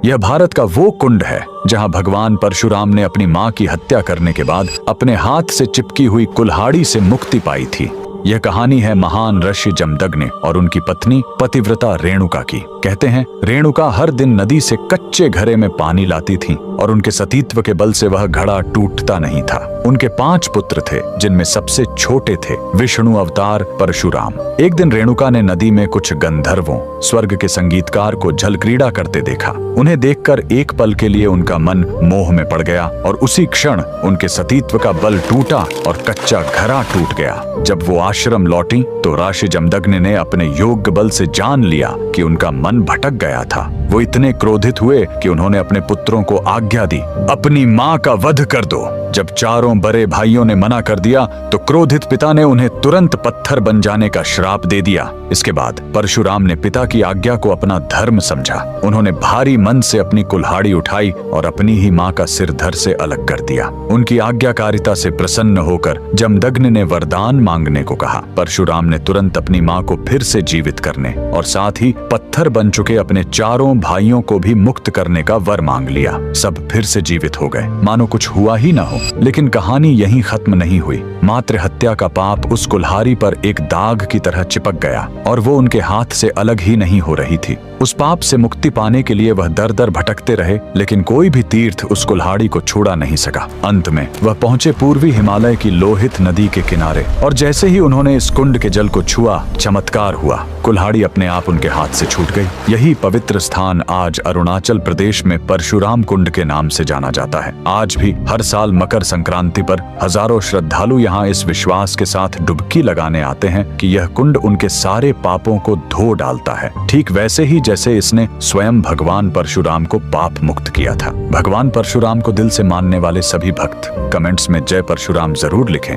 यह भारत का वो कुंड है जहां भगवान परशुराम ने अपनी मां की हत्या करने के बाद अपने हाथ से चिपकी हुई कुल्हाड़ी से मुक्ति पाई थी। यह कहानी है महान ऋषि जमदग्नि और उनकी पत्नी पतिव्रता रेणुका की। कहते हैं रेणुका हर दिन नदी से कच्चे घड़े में पानी लाती थी और उनके सतीत्व के बल से वह घड़ा टूटता नहीं था। उनके 5 पुत्र थे जिनमें सबसे छोटे थे विष्णु अवतार परशुराम। एक दिन रेणुका ने नदी में कुछ गंधर्वों स्वर्ग के संगीतकार को जल क्रीड़ा करते देखा। उन्हें देखकर एक पल के लिए उनका मन मोह में पड़ गया और उसी क्षण उनके सतीत्व का बल टूटा और कच्चा घड़ा टूट गया। जब वो आश्रम लौटी तो ऋषि जमदग्नि ने अपने योग्य बल से जान लिया कि उनका मन भटक गया था। वो इतने क्रोधित हुए कि उन्होंने अपने पुत्रों को आज्ञा दी, अपनी मां का वध कर दो। जब चारों बड़े भाइयों ने मना कर दिया तो क्रोधित पिता ने उन्हें तुरंत पत्थर बन जाने का श्राप दे दिया। इसके बाद परशुराम ने पिता की आज्ञा को अपना धर्म समझा। उन्होंने भारी मन से अपनी कुल्हाड़ी उठाई और अपनी ही मां का सिर धड़ से अलग कर दिया। उनकी आज्ञाकारिता से प्रसन्न होकर जमदग्नि ने वरदान मांगने को कहा। परशुराम ने तुरंत अपनी मां को फिर से जीवित करने और साथ ही पत्थर बन चुके अपने चारों भाइयों को भी मुक्त करने का वर मांग लिया। सब फिर से जीवित हो गए, मानो कुछ हुआ ही ना हो। लेकिन कहानी यहीं खत्म नहीं हुई। मातृ हत्या का पाप उस कुल्हाड़ी पर एक दाग की तरह चिपक गया और वो उनके हाथ से अलग ही नहीं हो रही थी। उस पाप से मुक्ति पाने के लिए वह दर दर भटकते रहे, लेकिन कोई भी तीर्थ उस कुल्हाड़ी को छुड़ा नहीं सका। अंत में वह पहुंचे पूर्वी हिमालय की लोहित नदी के किनारे और जैसे ही उन्होंने इस कुंड के जल को छुआ, चमत्कार हुआ। कुल्हाड़ी अपने आप उनके हाथ से छूट गई। यही पवित्र स्थान आज अरुणाचल प्रदेश में परशुराम कुंड के नाम से जाना जाता है। आज भी हर साल मकर संक्रांति पर हजारों श्रद्धालु यहाँ इस विश्वास के साथ डुबकी लगाने आते हैं कि यह कुंड उनके सारे पापों को धो डालता है, ठीक वैसे ही जैसे इसने स्वयं भगवान परशुराम को पाप मुक्त किया था। भगवान परशुराम को दिल से मानने वाले सभी भक्त कमेंट्स में जय परशुराम जरूर लिखें।